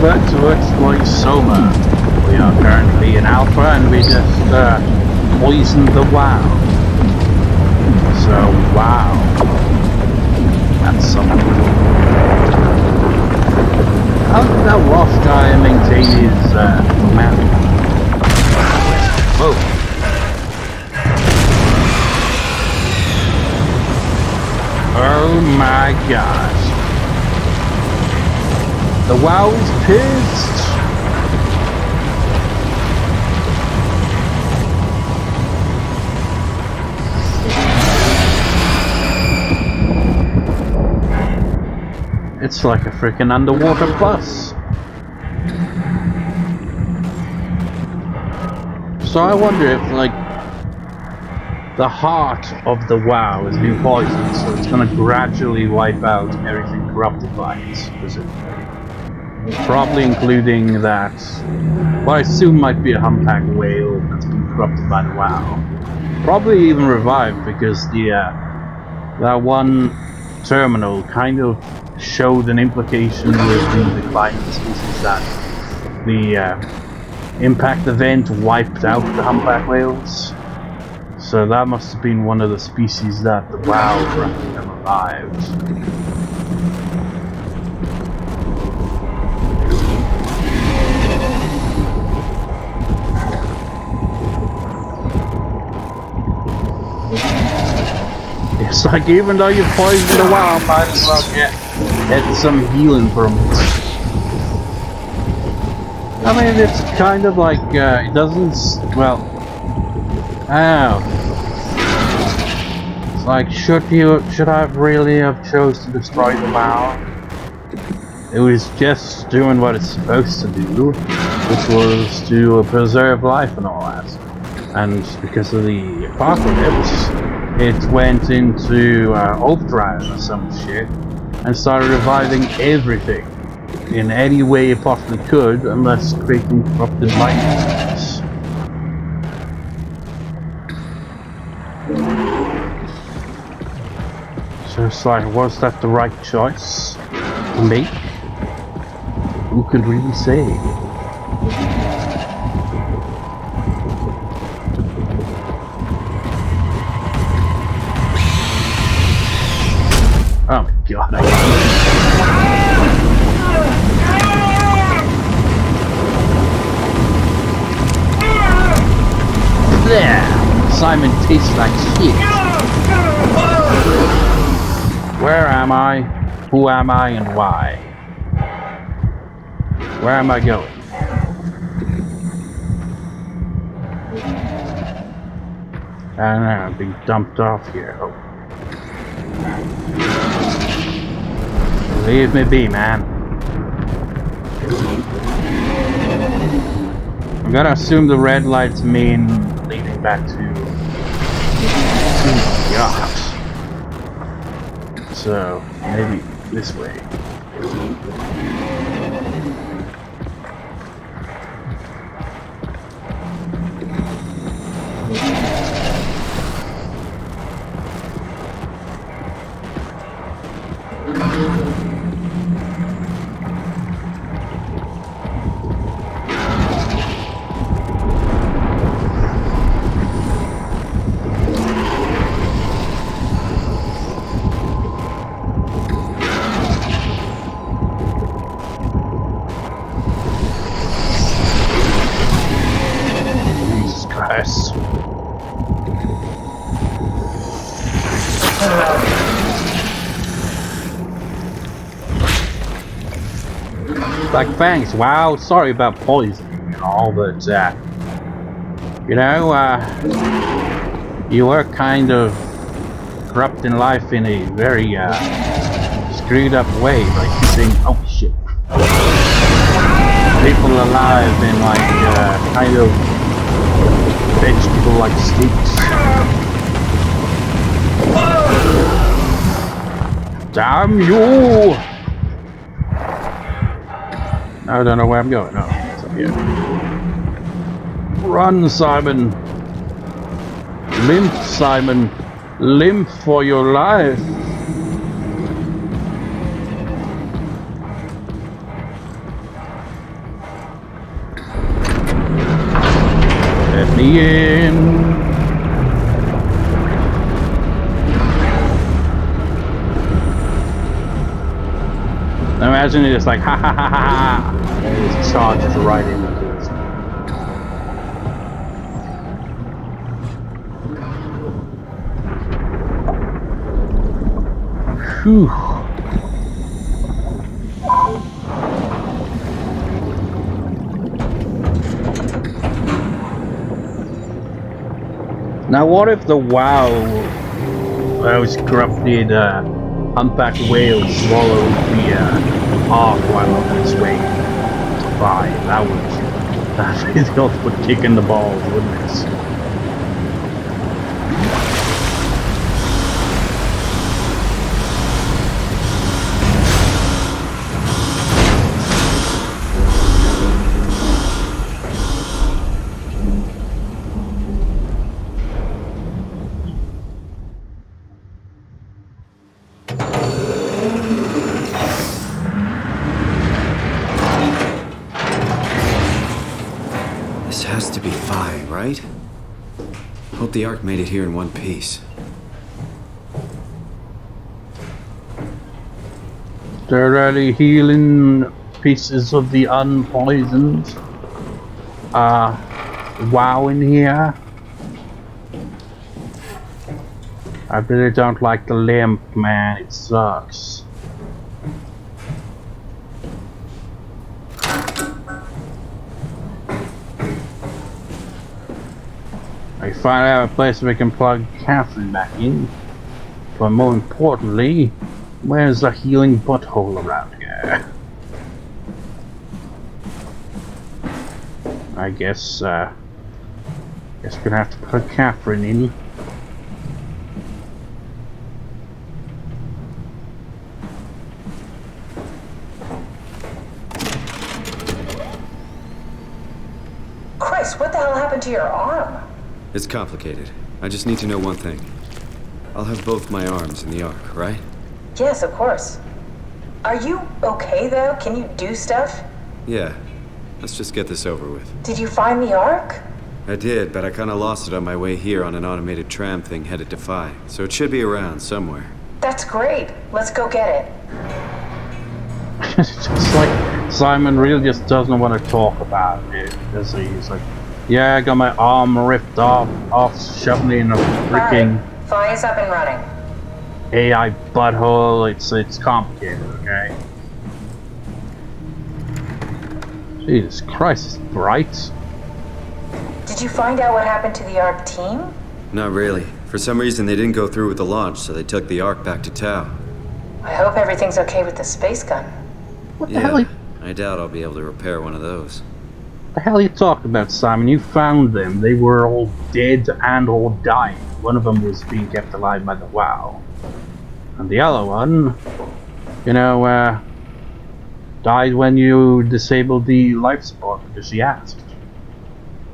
over to exploit Soma. We are currently in Alpha and we just poisoned the WoW. So, wow. That's something. How did that Ross guy maintain his momentum? Whoa. Oh my gosh. The WoW is pissed. It's like a freaking underwater bus. So I wonder if, like, the heart of the WoW has been poisoned, so it's gonna gradually wipe out everything corrupted by it, specifically. Probably including that, what I assume might be a humpback whale that's been corrupted by the WoW. Probably even revived because that one terminal kind of showed an implication with the declining species that the impact event wiped out the humpback whales. So that must have been one of the species that the WoW corrupted and revived. It's like, even though you've poisoned the WoW, might as well get some healing from it. I mean, it's kind of like, it doesn't, well, oh. It's like, should I really have chose to destroy the WoW? It was just doing what it's supposed to do, which was to preserve life and all that. And because of the apocalypse, it went into overdrive or some shit and started reviving everything in any way it possibly could, unless creating corrupted life. So it's like, was that the right choice to make? Who could really say? Oh my god, There! Simon tastes like shit. Where am I? Who am I and why? Where am I going? And I'm being dumped off here. Oh. Leave me be, man. I'm gonna assume the red lights mean leading back to... Oh God. So, maybe this way. Like, thanks, wow, sorry about poisoning and all, but, you know, you were kind of corrupting life in a very, screwed up way by keeping, oh shit, people alive in, like, kind of vegetable-like states. Damn you! I don't know where I'm going. Oh, it's up here. Run, Simon! Limp, Simon! Limp for your life! Imagine it is like ha ha ha ha ha, and it just charges right into it. Whew. Now what if the WoW was corrupted humpback whale swallowed the ark while on its way by? That'd be the ultimate kick in the balls, wouldn't it? Right? Hope the Ark made it here in one piece. There are the healing pieces of the unpoisoned WoW in here. I really don't like the lamp, man. It sucks. I finally have a place where we can plug Catherine back in. But more importantly, where's the healing butthole around here? I guess we're gonna have to put Catherine in. Chris, what the hell happened to your arm? It's complicated. I just need to know one thing. I'll have both my arms in the Ark, right? Yes, of course. Are you okay, though? Can you do stuff? Yeah. Let's just get this over with. Did you find the Ark? I did, but I kinda lost it on my way here on an automated tram thing headed to Phi. So it should be around somewhere. That's great. Let's go get it. It's just like Simon really just doesn't want to talk about it. Because he's like, yeah, I got my arm ripped off shoving me in a freaking Phi is up and running. AI butthole. It's complicated, okay? Jesus Christ, it's bright. Did you find out what happened to the Ark team? Not really. For some reason they didn't go through with the launch, so they took the Ark back to Tau. I hope everything's okay with the space gun. What the hell? I doubt I'll be able to repair one of those. The hell are you talking about, Simon? You found them. They were all dead and all dying. One of them was being kept alive by the WoW. And the other one, died when you disabled the life support because she asked.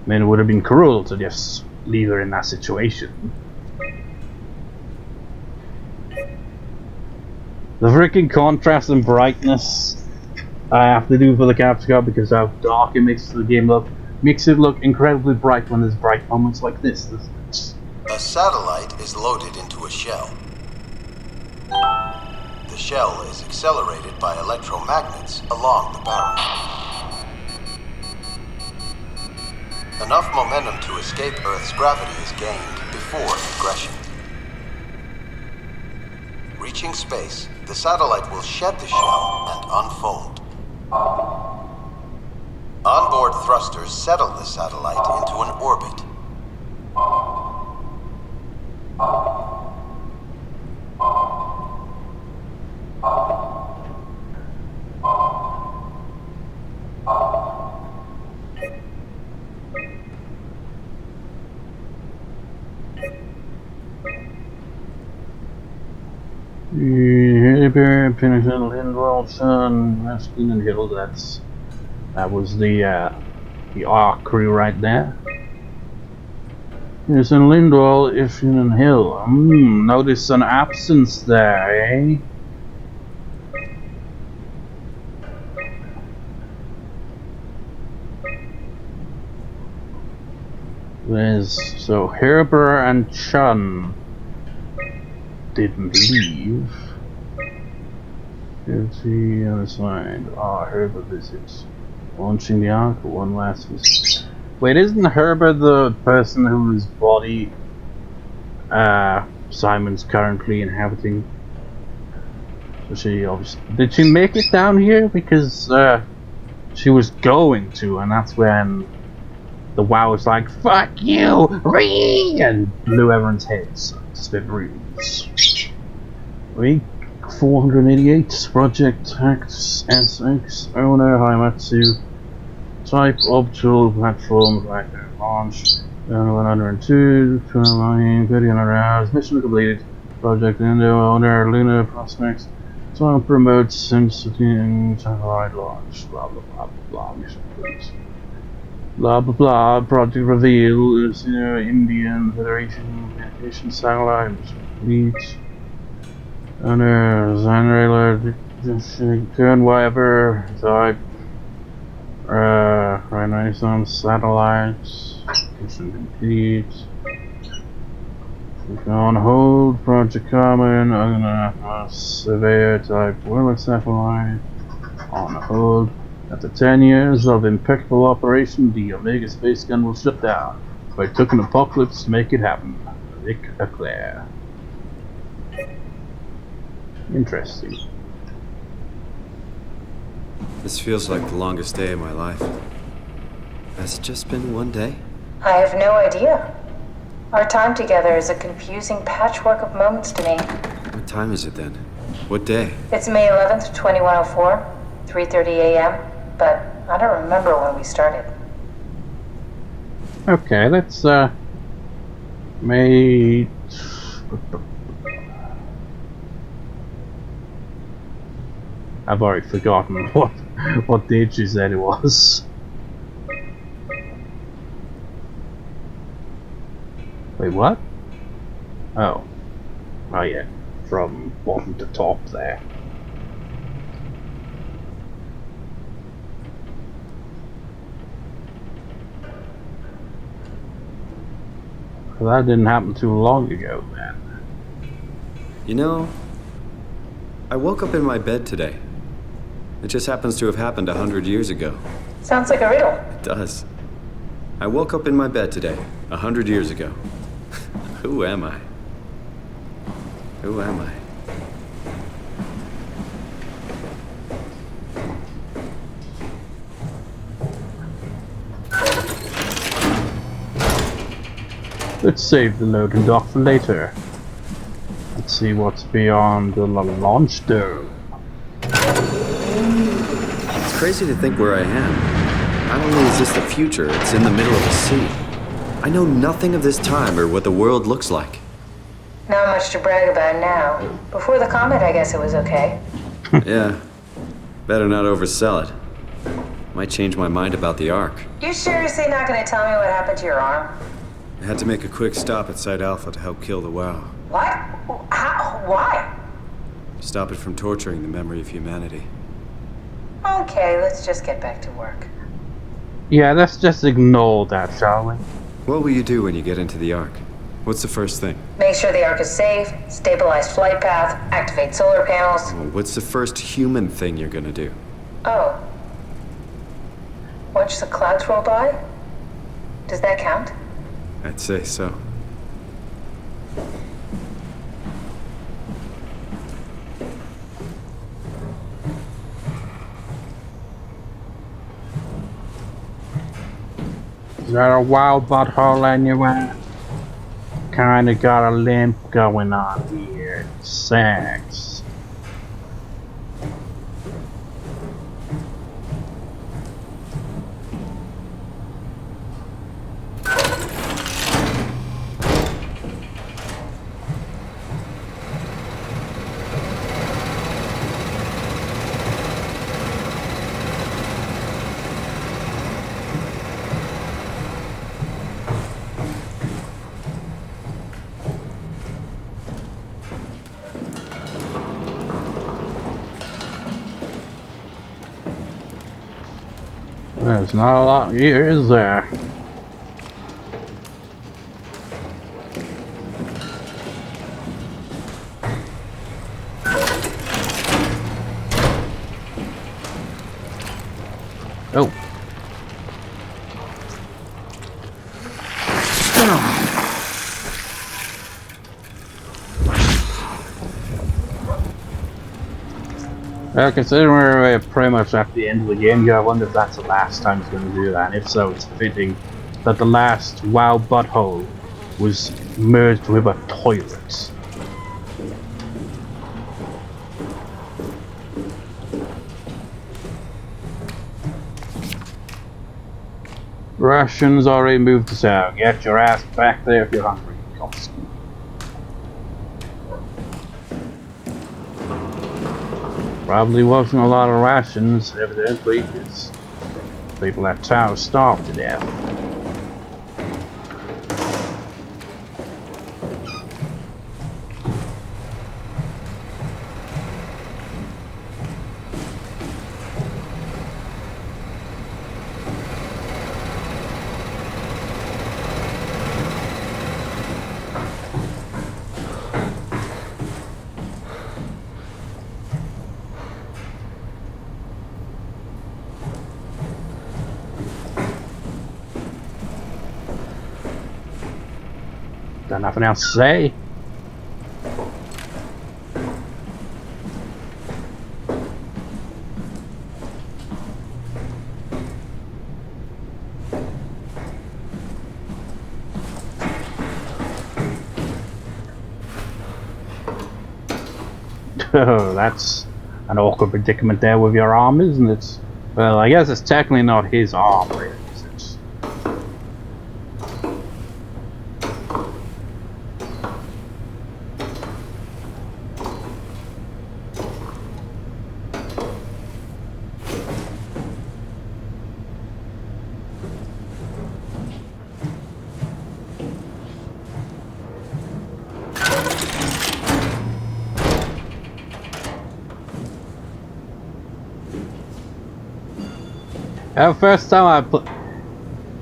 I mean, it would have been cruel to just leave her in that situation. The freaking contrast and brightness I have to do for the capture card because how dark it makes the game look. Makes it look incredibly bright when there's bright moments like this. A satellite is loaded into a shell. The shell is accelerated by electromagnets along the barrel. Enough momentum to escape Earth's gravity is gained before regression. Reaching space, the satellite will shed the shell and unfold. Onboard thrusters settle the satellite into an orbit. That was the Ark crew right there. Yes, in Lindwall, if in Hill. Notice an absence there, eh? So Herber and Chun didn't leave. Guilty unassigned. Ah, Herbert visits. Launching the Ark, one last visit. Wait, isn't Herbert the person whose body Simon's currently inhabiting? So she obviously did she make it down here? Because she was going to, and that's when the WoW was like, "Fuck you, Ree!" and blew everyone's heads to smithereens. Week 488. Project X SX owner Haimatsu. Type Optional Platform right there. Launch 102 29 30 hours. Mission completed. Project Indo owner Luna Prospects. Song promotes sensitive and satellite launch. Blah blah blah blah blah. Mission complete. Blah blah blah. Project reveal is Indian Federation Communication Satellite. Mission complete. Owner Zanrailer. Turn whatever type. Right now some satellites. Mission complete. On hold, Project Common, I'm gonna surveyor type wireless satellite. On hold. After 10 years of impeccable operation, the Omega space gun will shut down. But it took an apocalypse to make it happen. Rick Eclair. Interesting. This feels like the longest day of my life. Has it just been one day? I have no idea. Our time together is a confusing patchwork of moments to me. What time is it then? What day? It's May 11th, 2104, 3:30 a.m., but I don't remember when we started. Okay, let's May. I've already forgotten what date she said it was. Wait, what? Oh. Oh yeah. From bottom to top there. Well, that didn't happen too long ago, man. You know, I woke up in my bed today. It just happens to have happened 100 years ago. Sounds like a riddle. It does. I woke up in my bed today, 100 years ago. Who am I? Who am I? Let's save the loading dock for later. Let's see what's beyond the launch dome. It's crazy to think where I am. Not only is this the future, it's in the middle of the sea. I know nothing of this time or what the world looks like. Not much to brag about now. Before the comet, I guess it was okay. Yeah. Better not oversell it. Might change my mind about the Ark. You seriously not gonna tell me what happened to your arm? I had to make a quick stop at Site Alpha to help kill the WoW. What? How? Why? Stop it from torturing the memory of humanity. Okay, let's just get back to work. Yeah, let's just ignore that, shall we? What will you do when you get into the Ark? What's the first thing? Make sure the Ark is safe, stabilize flight path, activate solar panels. What's the first human thing you're gonna do? Oh. Watch the clouds roll by? Does that count? I'd say so. Is that a wild butthole anywhere? Kinda got a limp going on here. Sex. There's not a lot here, is there? Oh. Well, considering we're pretty much at the end of the game here, I wonder if that's the last time it's going to do that. And if so, it's fitting that the last WoW butthole was merged with a toilet. Russians already moved to south. Get your ass back there if you're hungry. Probably wasn't a lot of rations, evidently, because people at town starved to death. Got nothing else to say. Oh, that's an awkward predicament there with your arm, isn't it? Well, I guess it's technically not his arm, really, is it? First time I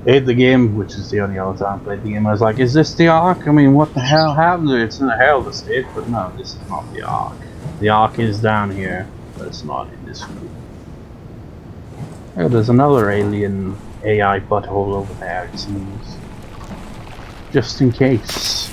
played the game, which is the only other time I played the game, I was like, is this the Ark? I mean, what the hell happened there? It's in the Herald Estate, but no, this is not the Ark. The Ark is down here, but it's not in this group. Oh, there's another alien AI butthole over there, it seems. Just in case.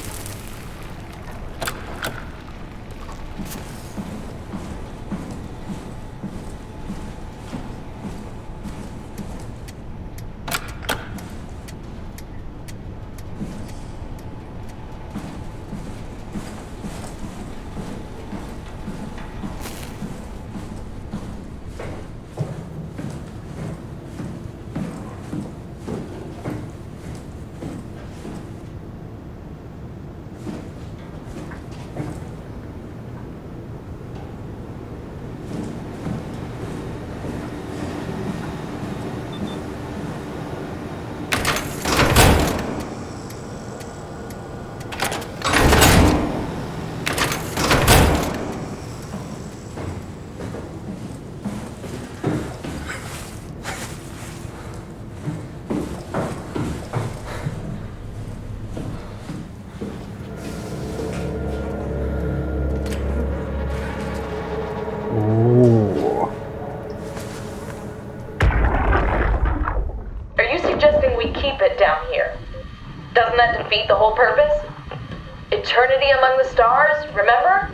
Doesn't that defeat the whole purpose? Eternity among the stars, remember?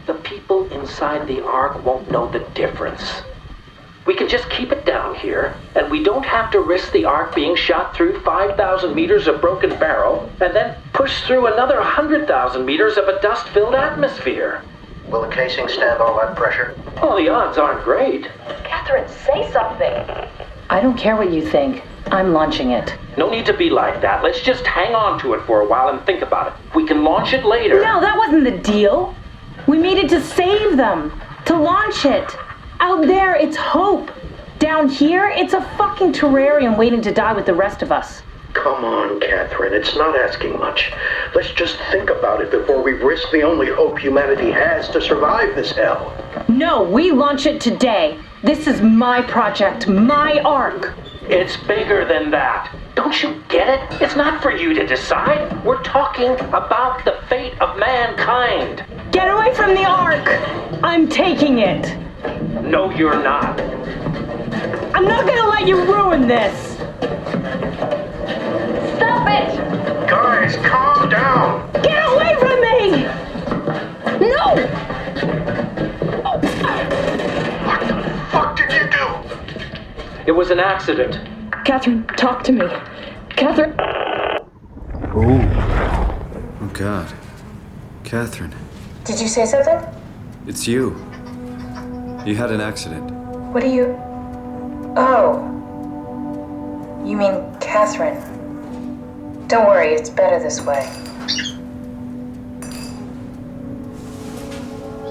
The people inside the Ark won't know the difference. We can just keep it down here, and we don't have to risk the Ark being shot through 5,000 meters of broken barrel, and then push through another 100,000 meters of a dust-filled atmosphere. Will the casing stand all that pressure? Well, the odds aren't great. Catherine, say something. I don't care what you think. I'm launching it. No need to be like that. Let's just hang on to it for a while and think about it. We can launch it later. No, that wasn't the deal. We made it to save them. To launch it. Out there, it's hope. Down here, it's a fucking terrarium waiting to die with the rest of us. Come on, Catherine. It's not asking much. Let's just think about it before we risk the only hope humanity has to survive this hell. No, we launch it today. This is my project, my Ark. It's bigger than that. Don't you get it? It's not for you to decide. We're talking about the fate of mankind. Get away from the Ark! I'm taking it. No, you're not. I'm not gonna let you ruin this! Stop it! Guys, calm down! Get away from me! No! What the fuck did you do? It was an accident. Catherine, talk to me. Catherine... Ooh. Oh, God. Catherine, Did you say something? it's you. You had an accident. What do you... Oh. You mean Catherine. Don't worry, it's better this way.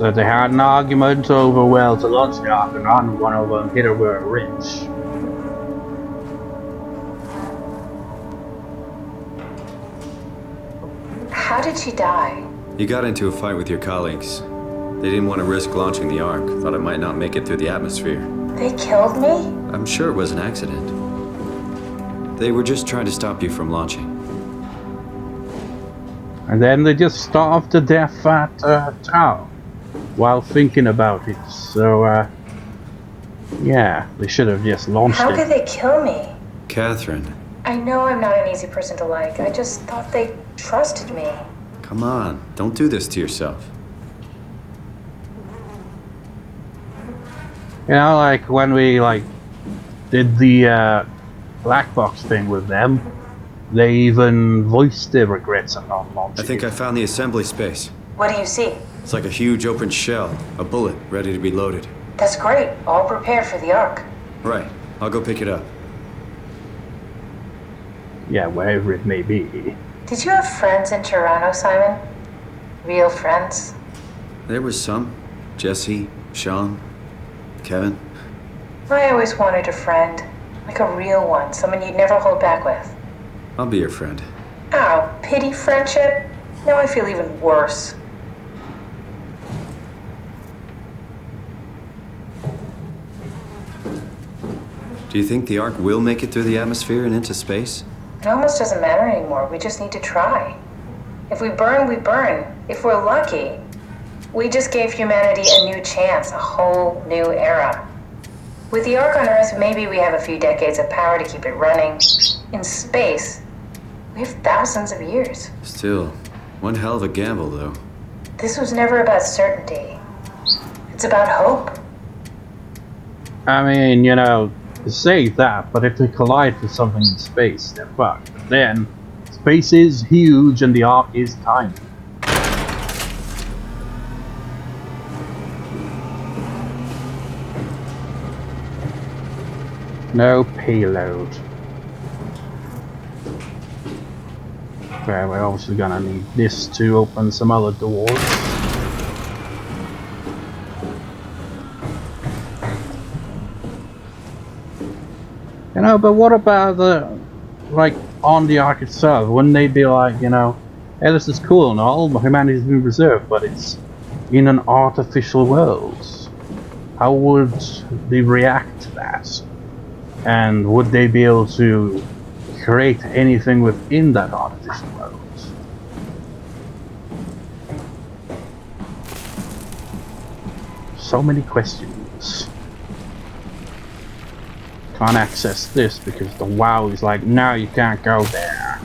So they had an argument over where to launch the ark, and one of them hit her with a wrench. How did she die? You got into a fight with your colleagues. They didn't want to risk launching the Ark, thought it might not make it through the atmosphere. They killed me? I'm sure it was an accident. They were just trying to stop you from launching. And then they just starved to death at town while thinking about it. So, yeah, they should have just launched How it. could they kill me? Catherine, I know I'm not an easy person to like. I just thought they trusted me. come on, don't do this to yourself. You know, like when we did the black box thing with them, they even voiced their regrets at not launching. I think I found the assembly space. What do you see? It's like a huge open shell, a bullet ready to be loaded. That's great. All prepared for the Ark. Right, I'll go pick it up. Yeah, wherever it may be. Did you have friends in Toronto, Simon? Real friends? There was some. Jesse, Sean, Kevin. I always wanted a friend. Like a real one. Someone you'd never hold back with. I'll be your friend. Oh, pity friendship? Now I feel even worse. Do you think the Ark will make it through the atmosphere and into space? It almost doesn't matter anymore. We just need to try. If we burn, we burn. If we're lucky, we just gave humanity a new chance, a whole new era. With the Ark on Earth, maybe we have a few decades of power to keep it running. In space, we have thousands of years. Still, one hell of a gamble, though. This was never about certainty. It's about hope. I mean, you know, say that, but if they collide with something in space, they're fucked. But then, space is huge and the Ark is tiny. No payload. Okay, we're obviously gonna need this to open some other doors. You know, but what about the, on the Ark itself? Wouldn't they be like, you know, hey, this is cool and all, humanity's been preserved, but it's in an artificial world. How would they react to that? And would they be able to create anything within that artificial world? So many questions. Can't access this because the WoW is like, no, you can't go there.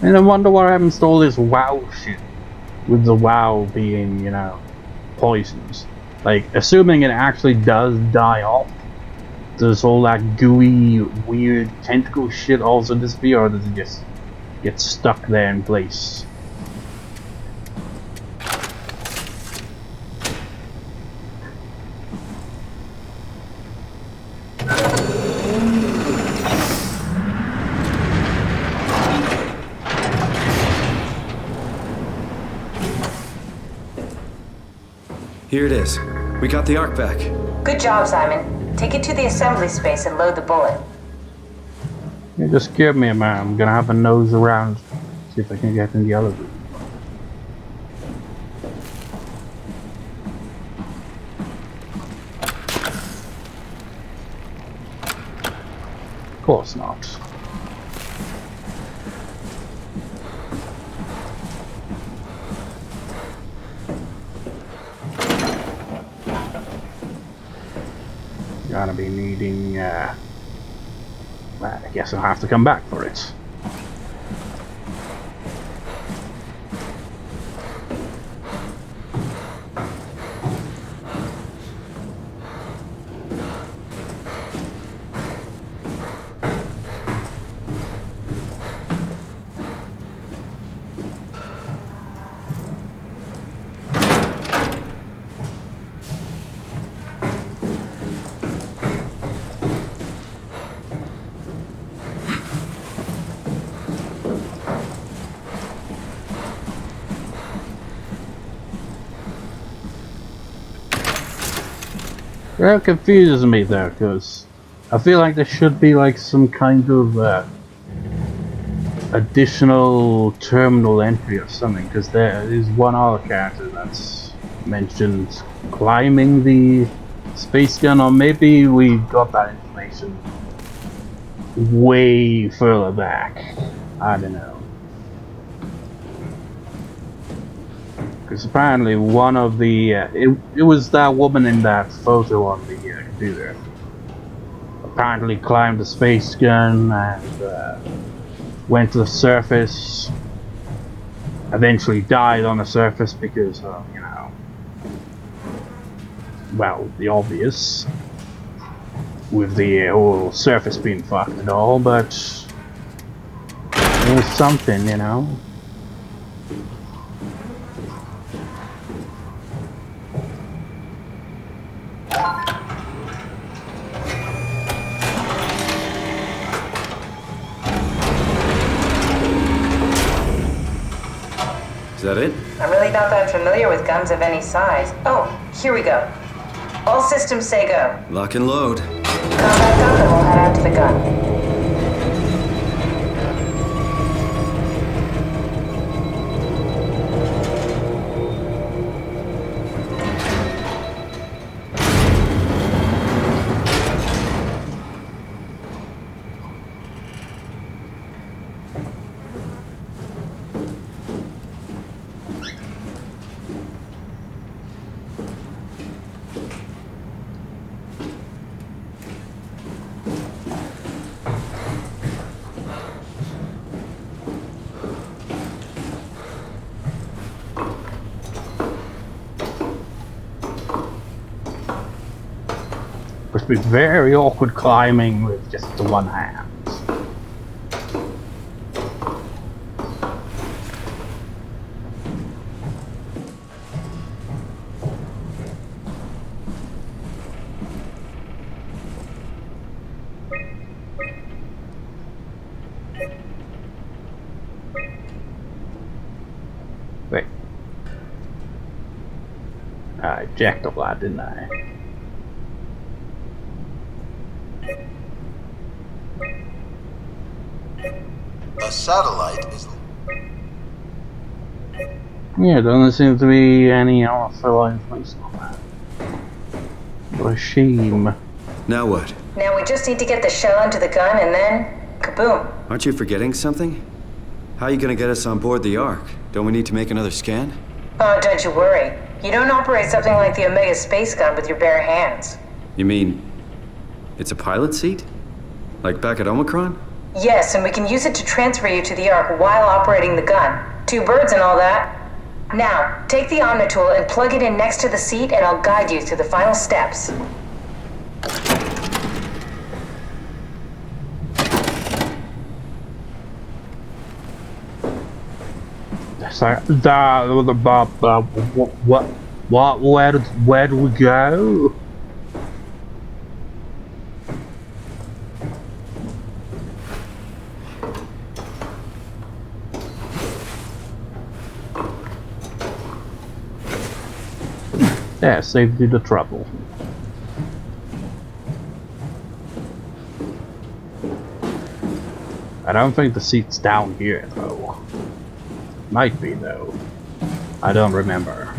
And I wonder what happens to all this WoW shit, with the WoW being, you know, poisons. Like, assuming it actually does die off, does all that gooey, weird tentacle shit also disappear, or does it just get stuck there in place? Here it is. We got the Ark back. Good job, Simon. Take it to the assembly space and load the bullet. Yeah, just give me a minute. I'm gonna have a nose around, see if I can get in the other room. Of course not. gonna be needing, well, I guess I'll have to come back for it. That confuses me though, because I feel like there should be like some kind of additional terminal entry or something, because there is one other character that's mentioned climbing the space gun, or maybe we got that information way further back. I don't know. Because apparently one of the it was that woman in that photo on the computer. Apparently climbed the space gun and went to the surface. Eventually died on the surface because of, you know, well, the obvious, with the whole surface being fucked and all. But it was something, you know. Is that it? I'm really not that familiar with guns of any size. Oh, here we go. All systems say go. Lock and load. Come back up and we'll head out to the gun. Must be very awkward climbing with just the one hand. Wait. I jacked a lot, didn't I? A satellite is... Yeah, doesn't seem to be any further information on that. What a shame. Now what? Now we just need to get the shell into the gun and then, kaboom. Aren't you forgetting something? How are you gonna get us on board the Ark? Don't we need to make another scan? Oh, don't you worry. You don't operate something like the Omega space gun with your bare hands. You mean it's a pilot seat? Like back at Omicron? Yes, and we can use it to transfer you to the Ark while operating the gun. 2 birds and all that. Now, take the omnitool and plug it in next to the seat and I'll guide you through the final steps. So, where do we go? Yeah, saved you the trouble. I don't think the seat's down here, though. Might be, though. I don't remember.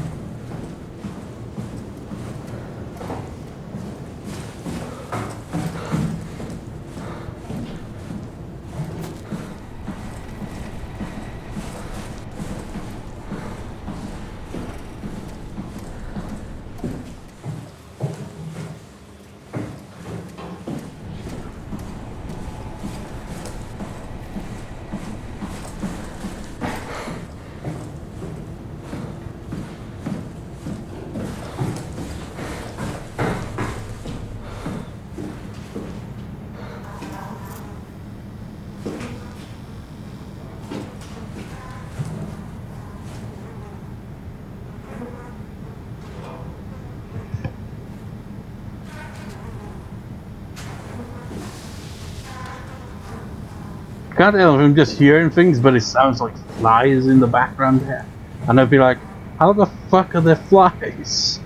can't tell if I'm just hearing things, but it sounds like flies in the background there. And I'd be like, how the fuck are there flies?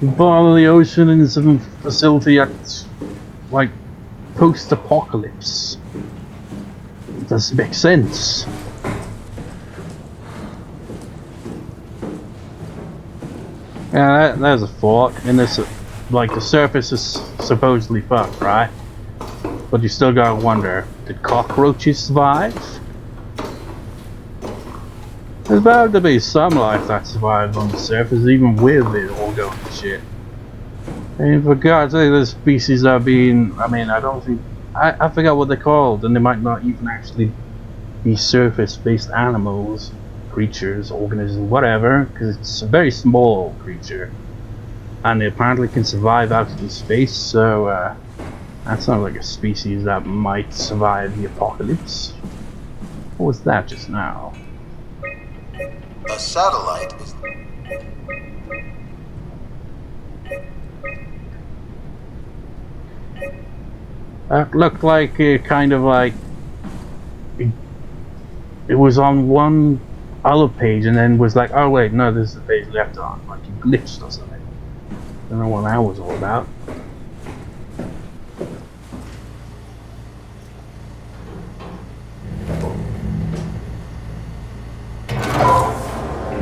Bottom of the ocean in some facility at, like, post-apocalypse. It doesn't make sense. Yeah, there's a thought. And this, like, the surface is supposedly fucked, right? But you still gotta wonder, did cockroaches survive? There's bound to be some life that survives on the surface, even with it all going to shit. And for God's sake, there's species that are being, I mean, I don't think, I forgot what they're called, and they might not even actually be surface-based animals, creatures, organisms, whatever, because it's a very small creature. And they apparently can survive out in space, so that sounds like a species that might survive the apocalypse. What was that just now? A satellite is... That looked like kind of like it was on one other page and then was like, oh wait, no, this is the page left on, like you glitched or something. Don't know what that was all about.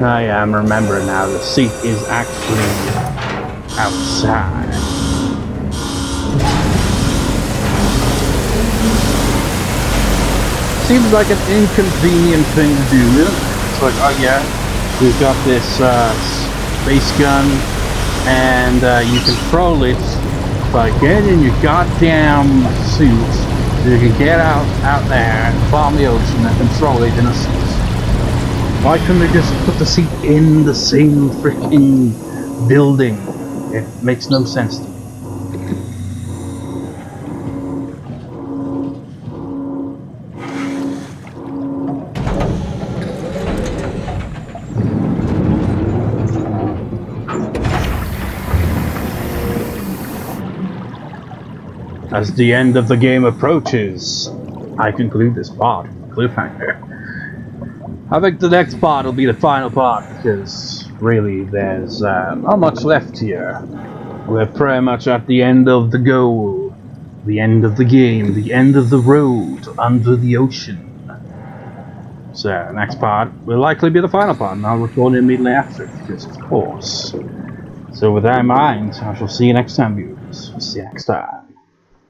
I am remembering now, the seat is actually outside. Seems like an inconvenient thing to do. It's like, oh yeah, we've got this space gun, and you control it by getting your goddamn suit. So you can get out there and bomb the ocean and control it in a suit. Why couldn't they just put the seat in the same freaking building? It makes no sense to me. As the end of the game approaches, I conclude this part with a cliffhanger. I think the next part will be the final part, because really there's not much left here. We're pretty much at the end of the goal, the end of the game, the end of the road under the ocean. So next part will likely be the final part, and I'll record it immediately after, because of course. So with that in mind, I shall see you next time, viewers. See you next time.